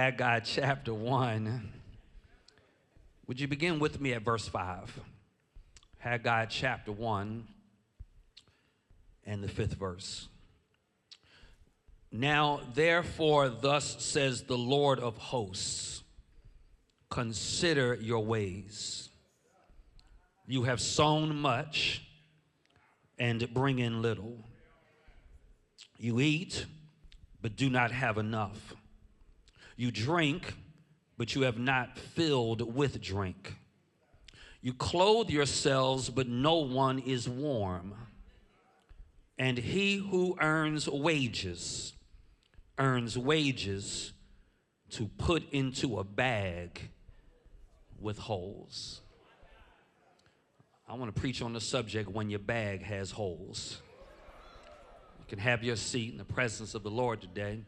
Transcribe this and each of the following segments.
Haggai chapter 1. Would you begin with me at verse 5? Haggai chapter 1 and the 5th verse. Now, therefore, thus says the Lord of hosts, consider your ways. You have sown much and bring in little. You eat, but do not have enough. You drink, but you have not filled with drink. You clothe yourselves, but no one is warm. And he who earns wages to put into a bag with holes. I want to preach on the subject, when your bag has holes. You can have your seat in the presence of the Lord today.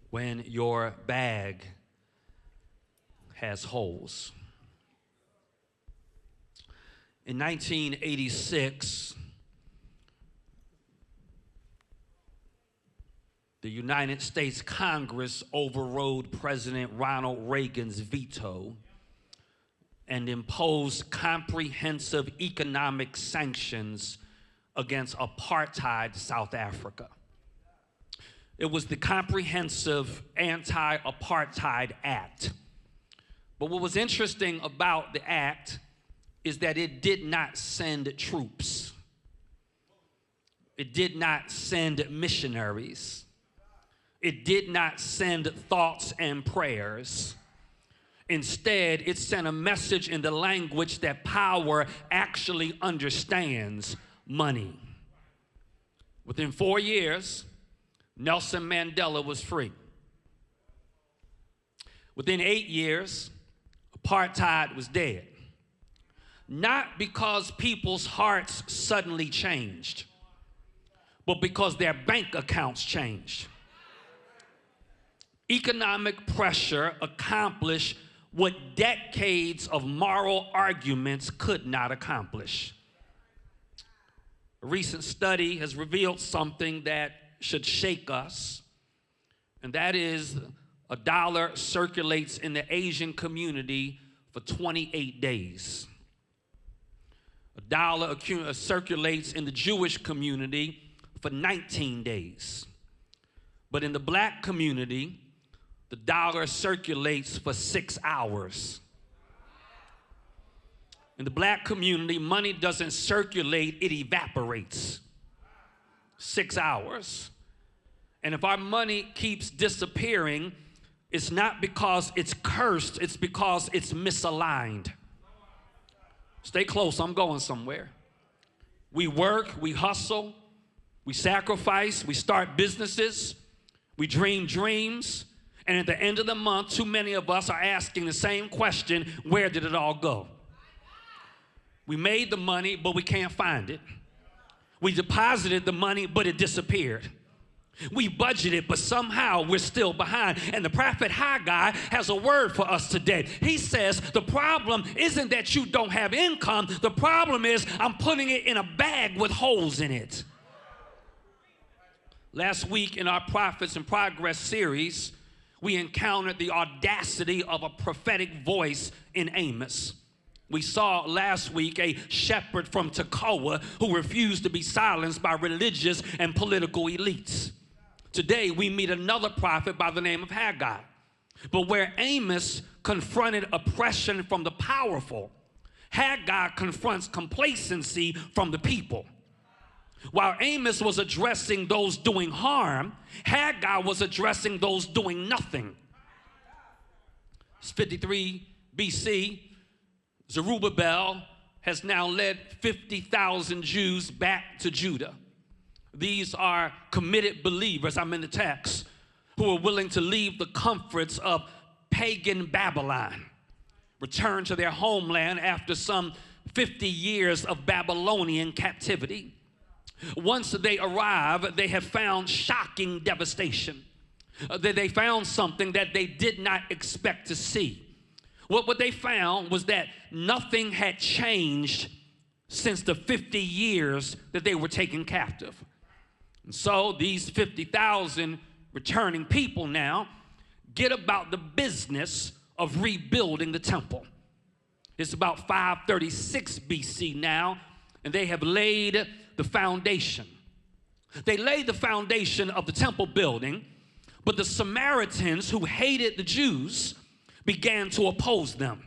When your bag has holes. In 1986, the United States Congress overrode President Ronald Reagan's veto and imposed comprehensive economic sanctions against apartheid South Africa. It was the Comprehensive Anti-Apartheid Act. But what was interesting about the act is that it did not send troops. It did not send missionaries. It did not send thoughts and prayers. Instead, it sent a message in the language that power actually understands: money. Within 4 years, Nelson Mandela was free. Within 8 years, apartheid was dead. Not because people's hearts suddenly changed, but because their bank accounts changed. Economic pressure accomplished what decades of moral arguments could not accomplish. A recent study has revealed something that should shake us, and that is a dollar circulates in the Asian community for 28 days. A dollar circulates in the Jewish community for 19 days. But in the black community, the dollar circulates for 6 hours. In the black community, money doesn't circulate, it evaporates. 6 hours. And if our money keeps disappearing, it's not because it's cursed, it's because it's misaligned. Stay close, I'm going somewhere. We work, we hustle, we sacrifice, we start businesses, we dream dreams, and at the end of the month, too many of us are asking the same question: where did it all go? We made the money, but we can't find it. We deposited the money, but it disappeared. We budgeted, but somehow we're still behind. And the prophet Haggai has a word for us today. He says the problem isn't that you don't have income. The problem is I'm putting it in a bag with holes in it. Last week in our Prophets in Progress series, we encountered the audacity of a prophetic voice in Amos. We saw last week a shepherd from Tekoa who refused to be silenced by religious and political elites. Today, we meet another prophet by the name of Haggai. But where Amos confronted oppression from the powerful, Haggai confronts complacency from the people. While Amos was addressing those doing harm, Haggai was addressing those doing nothing. It's 53 BC. Zerubbabel has now led 50,000 Jews back to Judah. These are committed believers, I'm in the text, who are willing to leave the comforts of pagan Babylon, return to their homeland after some 50 years of Babylonian captivity. Once they arrive, they have found shocking devastation. They found something that they did not expect to see. What they found was that nothing had changed since the 50 years that they were taken captive. And so these 50,000 returning people now get about the business of rebuilding the temple. It's about 536 BC now, and they have laid the foundation. They laid the foundation of the temple building, but the Samaritans, who hated the Jews, began to oppose them.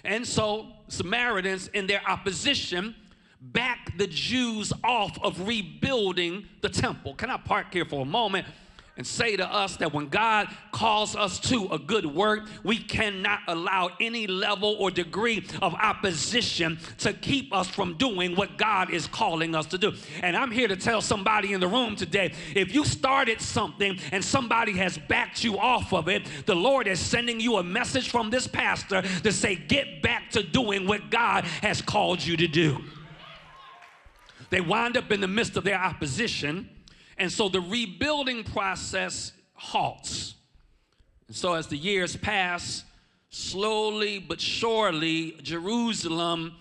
And so Samaritans, in their opposition, backed the Jews off of rebuilding the temple. Can I park here for a moment and say to us that when God calls us to a good work, we cannot allow any level or degree of opposition to keep us from doing what God is calling us to do. And I'm here to tell somebody in the room today, if you started something and somebody has backed you off of it, the Lord is sending you a message from this pastor to say, get back to doing what God has called you to do. They wind up in the midst of their opposition, and so the rebuilding process halts. And so as the years pass, slowly but surely, Jerusalem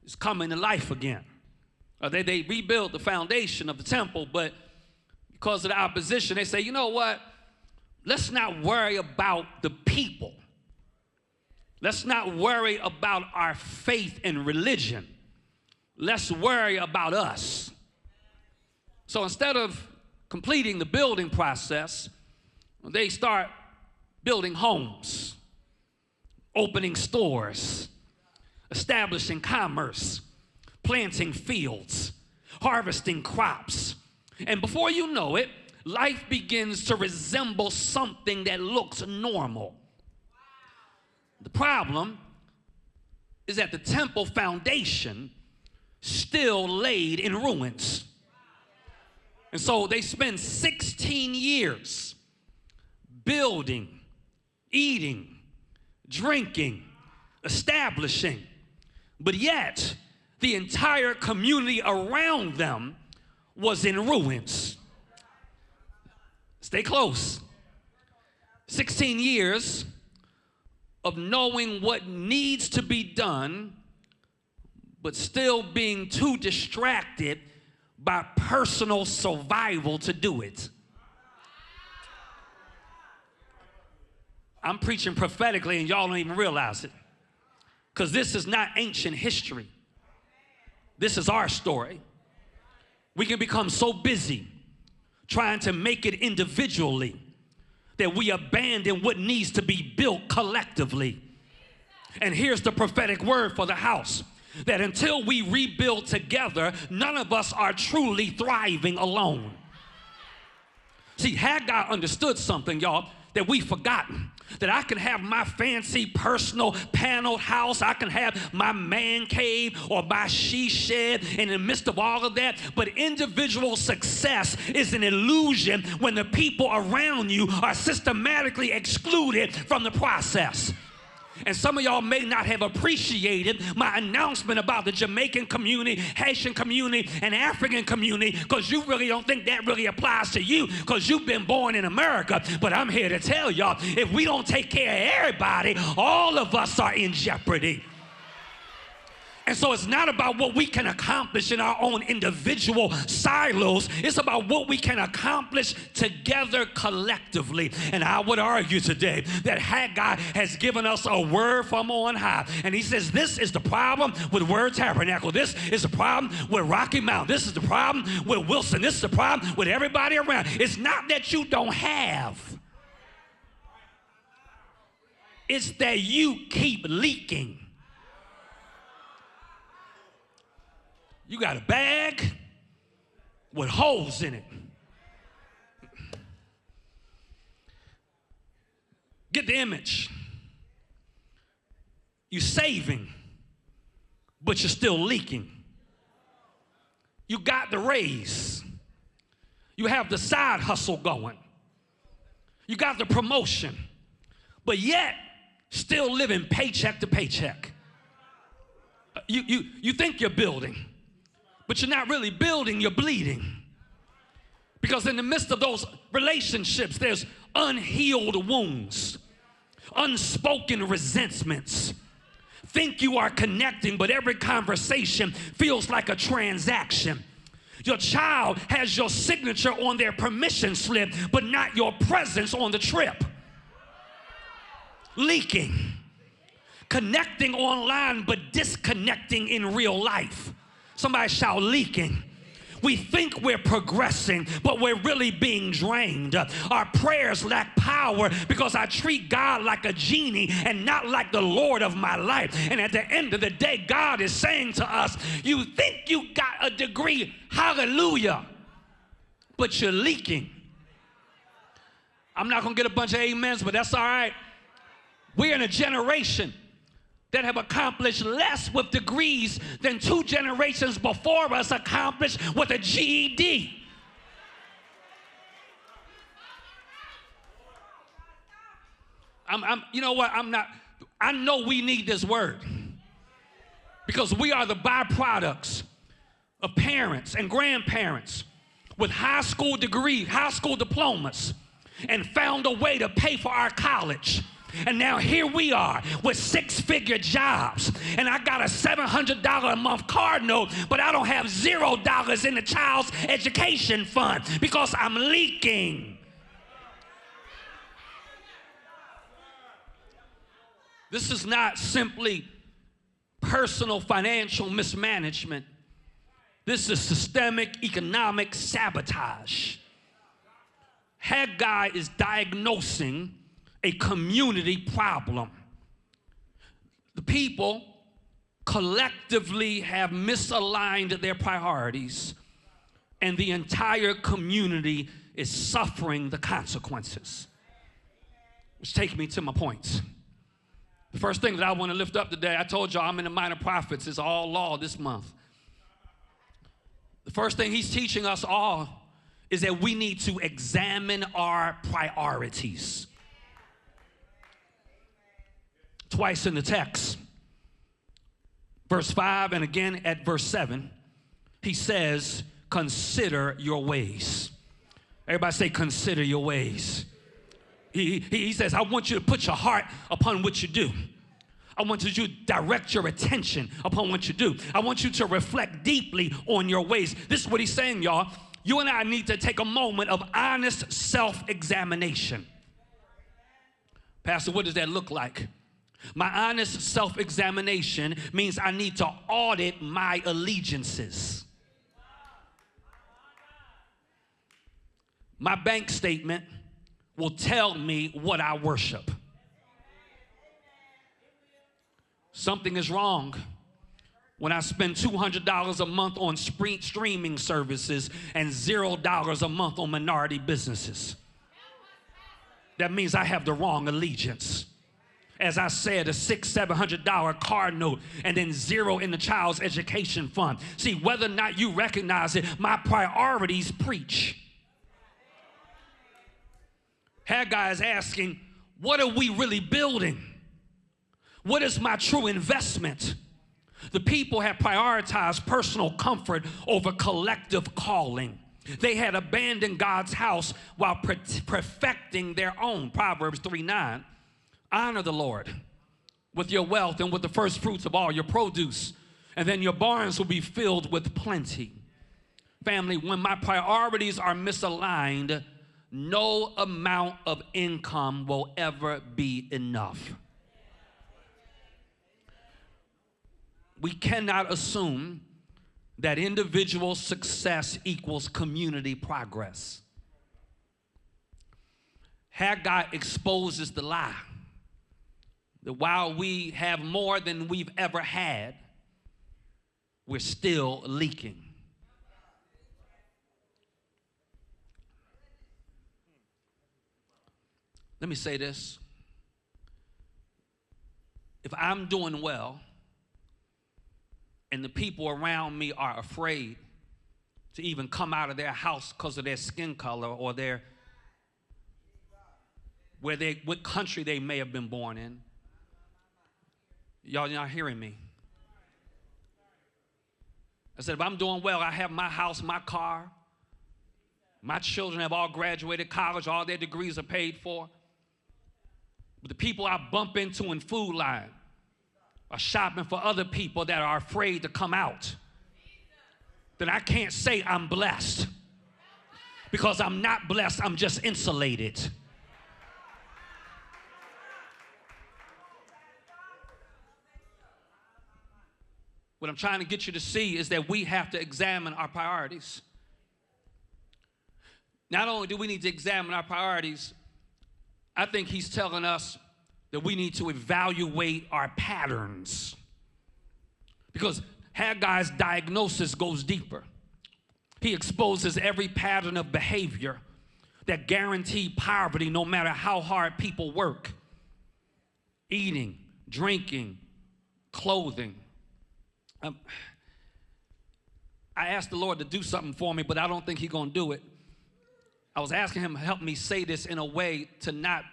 is coming to life again. They rebuild the foundation of the temple, but because of the opposition, they say, you know what? Let's not worry about the people. Let's not worry about our faith and religion. Let's worry about us. So instead of completing the building process, they start building homes, opening stores, establishing commerce, planting fields, harvesting crops. And before you know it, life begins to resemble something that looks normal. The problem is that the temple foundation still laid in ruins. And so they spend 16 years building, eating, drinking, establishing, but yet the entire community around them was in ruins. Stay close. 16 years of knowing what needs to be done, but still being too distracted by personal survival to do it. I'm preaching prophetically and y'all don't even realize it, because this is not ancient history. This is our story. We can become so busy trying to make it individually that we abandon what needs to be built collectively. And here's the prophetic word for the house, that until we rebuild together, none of us are truly thriving alone. See, Haggai understood something, y'all, that we've forgotten. That I can have my fancy personal paneled house, I can have my man cave or my she shed in the midst of all of that, but individual success is an illusion when the people around you are systematically excluded from the process. And some of y'all may not have appreciated my announcement about the Jamaican community, Haitian community, and African community, because you really don't think that really applies to you because you've been born in America. But I'm here to tell y'all, if we don't take care of everybody, all of us are in jeopardy. And so it's not about what we can accomplish in our own individual silos. It's about what we can accomplish together collectively. And I would argue today that Haggai has given us a word from on high. And he says, this is the problem with Word Tabernacle. This is the problem with Rocky Mount. This is the problem with Wilson. This is the problem with everybody around. It's not that you don't have. It's that you keep leaking. You got a bag with holes in it. Get the image. You're saving, but you're still leaking. You got the raise. You have the side hustle going. You got the promotion, but yet still living paycheck to paycheck. You think you're building, but you're not really building, you're bleeding. Because in the midst of those relationships, there's unhealed wounds, unspoken resentments. Think you are connecting, but every conversation feels like a transaction. Your child has your signature on their permission slip, but not your presence on the trip. Leaking. Connecting online, but disconnecting in real life. Somebody shout leaking. We think we're progressing, but we're really being drained. Our prayers lack power because I treat God like a genie and not like the Lord of my life. And at the end of the day, God is saying to us, you think you got a degree, hallelujah, but you're leaking. I'm not going to get a bunch of amens, but that's all right. We're in a generation that have accomplished less with degrees than 2 generations before us accomplished with a GED. You know what? I know we need this word because we are the byproducts of parents and grandparents with high school degrees, high school diplomas, and found a way to pay for our college. And now here we are with 6-figure jobs, and I got a $700 a month card note, but I don't have $0 in the child's education fund because I'm leaking. This is not simply personal financial mismanagement. This is systemic economic sabotage. Haggai is diagnosing a community problem. The people collectively have misaligned their priorities, and the entire community is suffering the consequences. Which takes me to my points. The first thing that I want to lift up today, I told y'all I'm in the minor prophets. It's all law this month. The first thing he's teaching us all is that we need to examine our priorities. Twice in the text, verse 5 and again at verse 7, he says, consider your ways. Everybody say, consider your ways. He says, I want you to put your heart upon what you do. I want you to direct your attention upon what you do. I want you to reflect deeply on your ways. This is what he's saying, y'all. You and I need to take a moment of honest self-examination. Pastor, what does that look like? My honest self-examination means I need to audit my allegiances. My bank statement will tell me what I worship. Something is wrong when I spend $200 a month on streaming services and $0 a month on minority businesses. That means I have the wrong allegiance. As I said, a $600-700 car note and then $0 in the child's education fund. See, whether or not you recognize it, my priorities preach. Haggai is asking, what are we really building? What is my true investment? The people have prioritized personal comfort over collective calling. They had abandoned God's house while perfecting their own. Proverbs 3:9. Honor the Lord with your wealth and with the first fruits of all your produce, and then your barns will be filled with plenty. Family, when my priorities are misaligned, no amount of income will ever be enough. We cannot assume that individual success equals community progress. Haggai exposes the lie that while we have more than we've ever had, we're still leaking. Let me say this. If I'm doing well and the people around me are afraid to even come out of their house because of their skin color or what country they may have been born in, y'all not hearing me. I said, if I'm doing well, I have my house, my car, my children have all graduated college, all their degrees are paid for. But the people I bump into in Food Line are shopping for other people that are afraid to come out. then I can't say I'm blessed. Because I'm not blessed, I'm just insulated. What I'm trying to get you to see is that we have to examine our priorities. Not only do we need to examine our priorities, I think he's telling us that we need to evaluate our patterns. Because Haggai's diagnosis goes deeper. He exposes every pattern of behavior that guarantee poverty no matter how hard people work. Eating, drinking, clothing. I asked the Lord to do something for me, but I don't think he's going to do it. I was asking him to help me say this in a way to not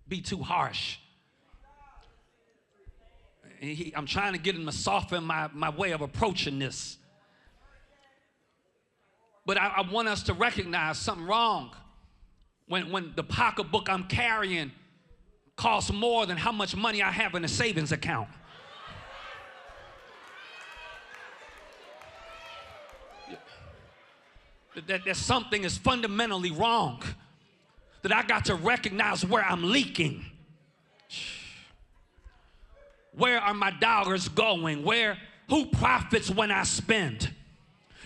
be too harsh. I'm trying to get him to soften my way of approaching this. But I want us to recognize something wrong when the pocketbook I'm carrying costs more than how much money I have in a savings account. That something is fundamentally wrong. That I got to recognize where I'm leaking. Where are my dollars going? Who profits when I spend?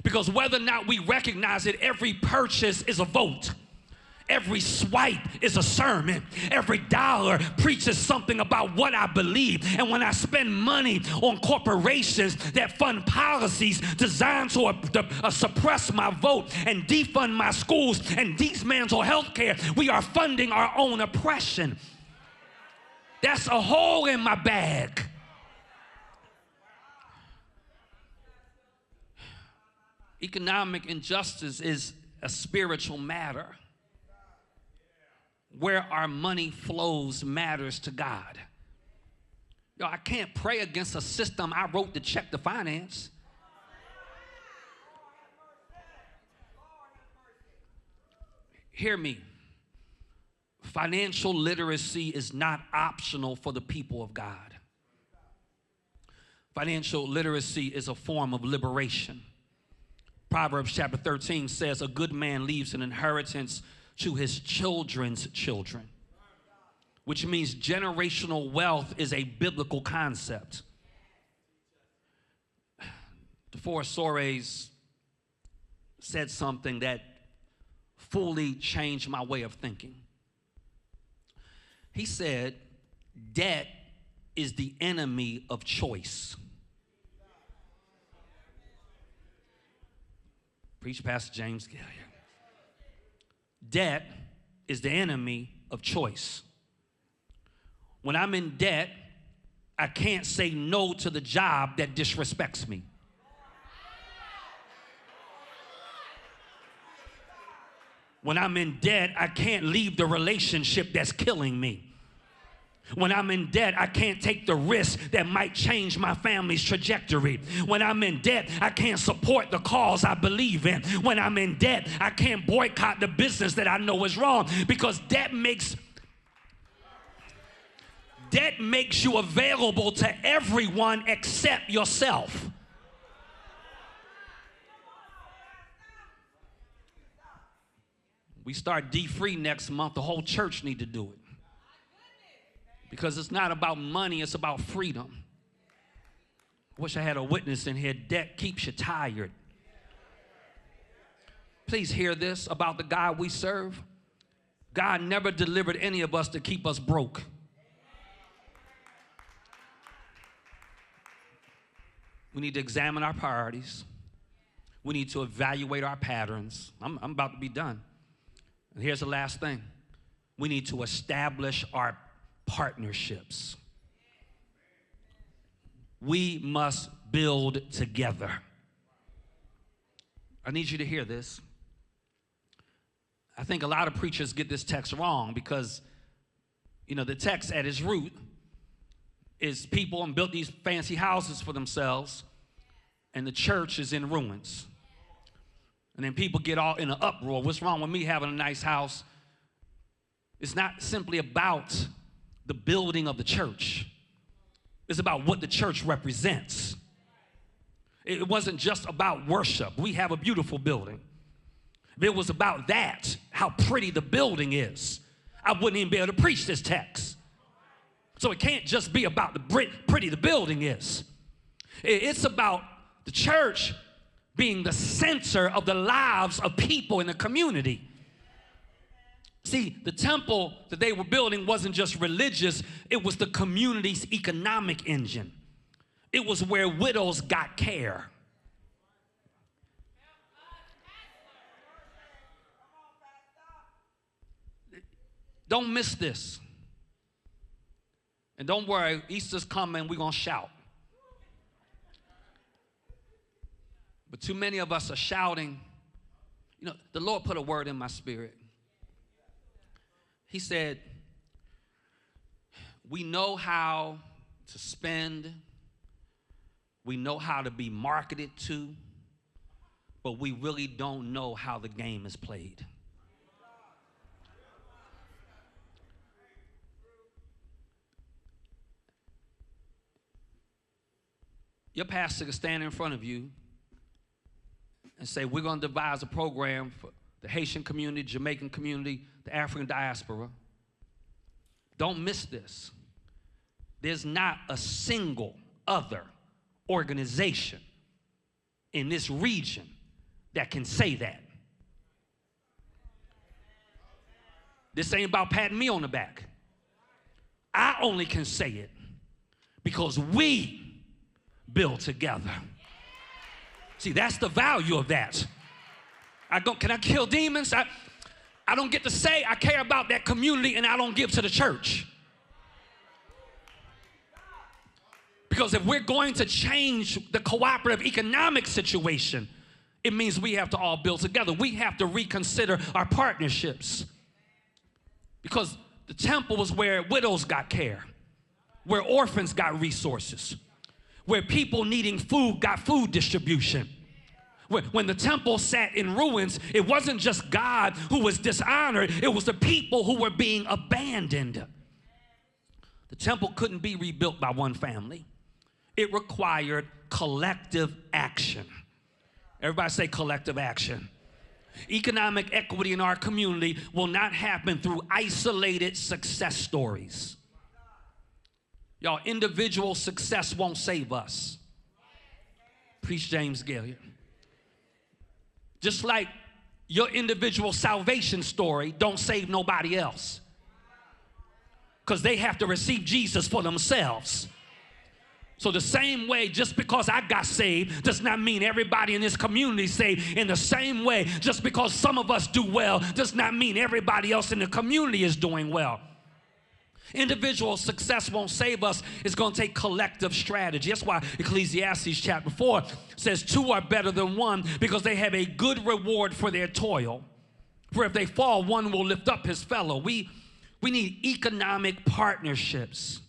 Because whether or not we recognize it, every purchase is a vote. Every swipe is a sermon. Every dollar preaches something about what I believe. And when I spend money on corporations that fund policies designed to suppress my vote and defund my schools and dismantle health care, we are funding our own oppression. That's a hole in my bag. Economic injustice is a spiritual matter. Where our money flows matters to God. Yo, I can't pray against a system I wrote the check to finance. Hear me. Financial literacy is not optional for the people of God. Financial literacy is a form of liberation. Proverbs chapter 13 says, a good man leaves an inheritance to his children's children, which means generational wealth is a biblical concept. DeForest Soares said something that fully changed my way of thinking. He said, debt is the enemy of choice. Preach Pastor James Gailliard. Debt is the enemy of choice. When I'm in debt, I can't say no to the job that disrespects me. When I'm in debt, I can't leave the relationship that's killing me. When I'm in debt, I can't take the risk that might change my family's trajectory. When I'm in debt, I can't support the cause I believe in. When I'm in debt, I can't boycott the business that I know is wrong, because debt makes you available to everyone except yourself. We start D-free next month. The whole church need to do it. Because it's not about money, it's about freedom. I wish I had a witness in here. Debt keeps you tired. Please hear this about the God we serve. God never delivered any of us to keep us broke. We need to examine our priorities. We need to evaluate our patterns. I'm about to be done. And here's the last thing. We need to establish our partnerships. We must build together. I need you to hear this. I think a lot of preachers get this text wrong because, the text at its root is people built these fancy houses for themselves, and the church is in ruins. And then people get all in an uproar. What's wrong with me having a nice house? It's not simply about the building of the church. It's about what the church represents. It wasn't just about worship. We have a beautiful building. If it was about that, how pretty the building is, I wouldn't even be able to preach this text. So it can't just be about the pretty the building is. It's about the church being the center of the lives of people in the community. See, the temple that they were building wasn't just religious, it was the community's economic engine. It was where widows got care. Don't miss this. And don't worry, Easter's coming, we're going to shout. But too many of us are shouting. You know, the Lord put a word in my spirit. He said, we know how to spend. We know how to be marketed to, but we really don't know how the game is played. Your pastor can stand in front of you and say, we're going to devise a program for the Haitian community, Jamaican community, the African diaspora. Don't miss this. There's not a single other organization in this region that can say that. This ain't about patting me on the back. I only can say it because we build together. See, that's the value of that. Can I kill demons? I don't get to say I care about that community and I don't give to the church. Because if we're going to change the cooperative economic situation, it means we have to all build together. We have to reconsider our partnerships. Because the temple was where widows got care, where orphans got resources, where people needing food got food distribution. When the temple sat in ruins, it wasn't just God who was dishonored, it was the people who were being abandoned. The temple couldn't be rebuilt by one family. It required collective action. Everybody say collective action. Economic equity in our community will not happen through isolated success stories. Y'all, individual success won't save us. Preach James Gailliard. Just like your individual salvation story don't save nobody else. Because they have to receive Jesus for themselves. So the same way, just because I got saved does not mean everybody in this community is saved. In the same way, just because some of us do well does not mean everybody else in the community is doing well. Individual success won't save us. It's going to take collective strategy. That's why Ecclesiastes chapter 4 says 2 are better than 1 because they have a good reward for their toil. For if they fall, one will lift up his fellow. We need economic partnerships.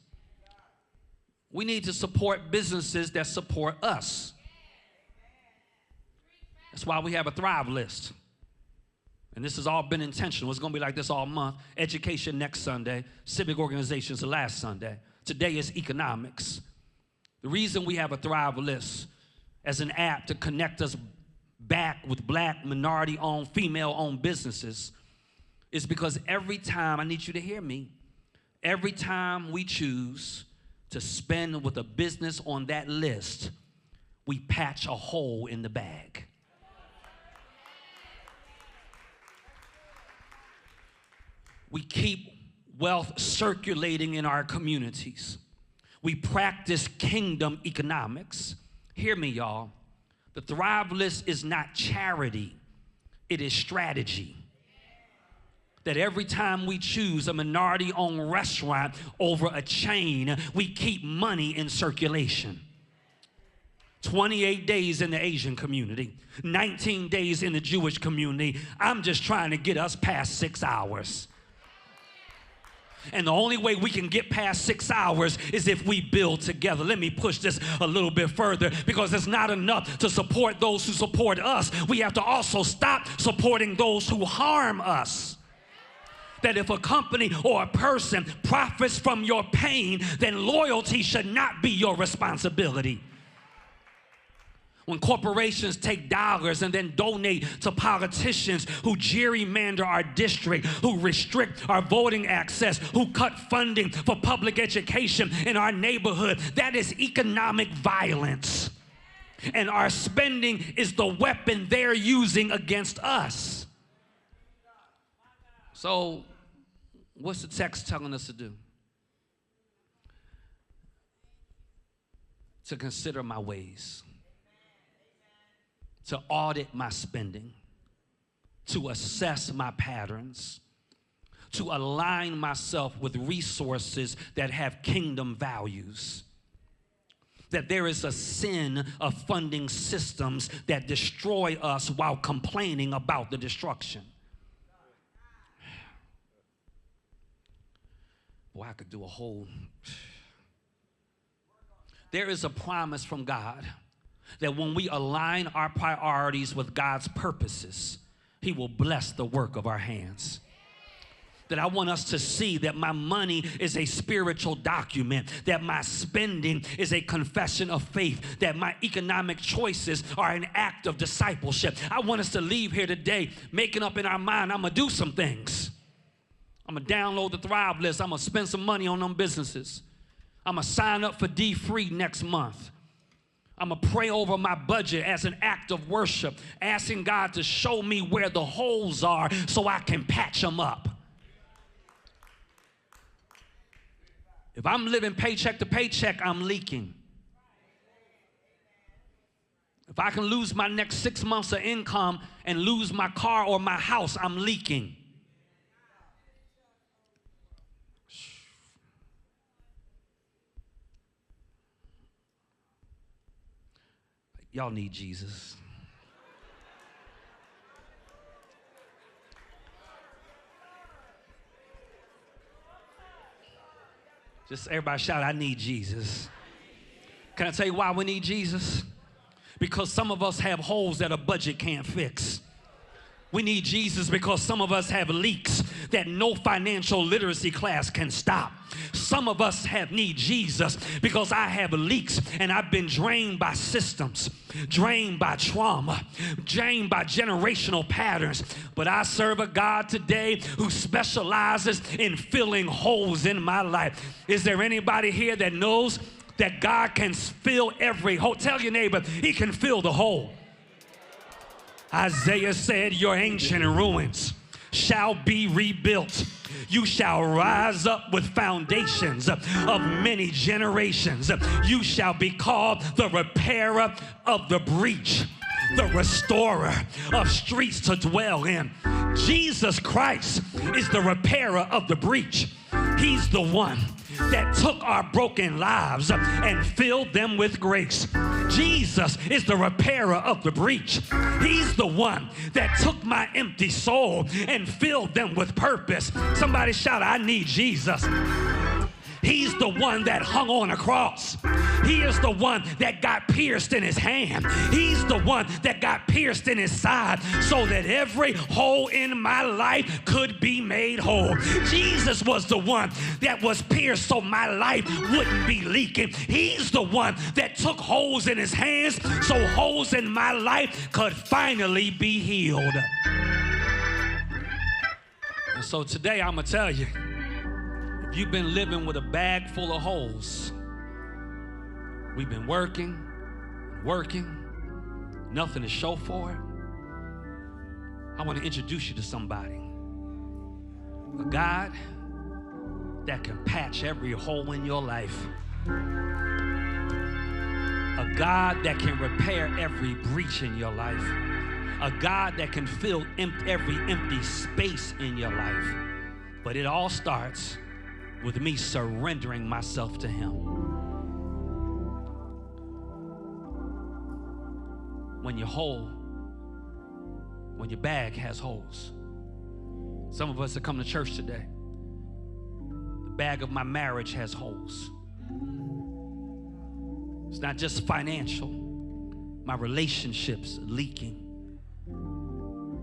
We need to support businesses that support us. That's why we have a Thrive list. And this has all been intentional. It's going to be like this all month. Education next Sunday. Civic organizations the last Sunday. Today is economics. The reason we have a Thrive list as an app to connect us back with black, minority-owned, female-owned businesses is because every time, I need you to hear me, every time we choose to spend with a business on that list, we patch a hole in the bag. We keep wealth circulating in our communities. We practice kingdom economics. Hear me, y'all. The Thrive List is not charity. It is strategy. That every time we choose a minority-owned restaurant over a chain, we keep money in circulation. 28 days in the Asian community, 19 days in the Jewish community. I'm just trying to get us past 6 hours. And the only way we can get past 6 hours is if we build together. Let me push this a little bit further, because it's not enough to support those who support us. We have to also stop supporting those who harm us. That if a company or a person profits from your pain, then loyalty should not be your responsibility. When corporations take dollars and then donate to politicians who gerrymander our district, who restrict our voting access, who cut funding for public education in our neighborhood, that is economic violence. And our spending is the weapon they're using against us. So, what's the text telling us to do? To consider my ways, to audit my spending, to assess my patterns, to align myself with resources that have kingdom values. That there is a sin of funding systems that destroy us while complaining about the destruction. Boy, I could do a whole... There is a promise from God that when we align our priorities with God's purposes, He will bless the work of our hands. That I want us to see that my money is a spiritual document, that my spending is a confession of faith, that my economic choices are an act of discipleship. I want us to leave here today making up in our mind, I'm going to do some things. I'm going to download the Thrive list. I'm going to spend some money on them businesses. I'm going to sign up for D-Free next month. I'm going to pray over my budget as an act of worship, asking God to show me where the holes are so I can patch them up. If I'm living paycheck to paycheck, I'm leaking. If I can lose my next 6 months of income and lose my car or my house, I'm leaking. Y'all need Jesus. Just everybody shout, I need Jesus. Can I tell you why we need Jesus? Because some of us have holes that a budget can't fix. We need Jesus because some of us have leaks that no financial literacy class can stop. Some of us need Jesus because I have leaks and I've been drained by systems, drained by trauma, drained by generational patterns. But I serve a God today who specializes in filling holes in my life. Is there anybody here that knows that God can fill every hole? Tell your neighbor, He can fill the hole. Isaiah said, your ancient ruins shall be rebuilt. You shall rise up with foundations of many generations. You shall be called the repairer of the breach, the restorer of streets to dwell in. Jesus Christ is the repairer of the breach. He's the one that took our broken lives and filled them with grace. Jesus is the repairer of the breach. He's the one that took my empty soul and filled them with purpose. Somebody shout, I need Jesus. He's the one that hung on a cross. He is the one that got pierced in his hand. He's the one that got pierced in his side so that every hole in my life could be made whole. Jesus was the one that was pierced so my life wouldn't be leaking. He's the one that took holes in his hands so holes in my life could finally be healed. And so today I'm going to tell you, you've been living with a bag full of holes. We've been working, nothing to show for it. I want to introduce you to somebody. A God that can patch every hole in your life. A God that can repair every breach in your life. A God that can fill every empty space in your life. But it all starts with me surrendering myself to Him. When you're whole, when your bag has holes. Some of us that come to church today, the bag of my marriage has holes. It's not just financial. My relationships leaking.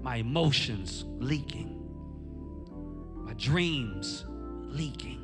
My emotions leaking. My dreams leaking.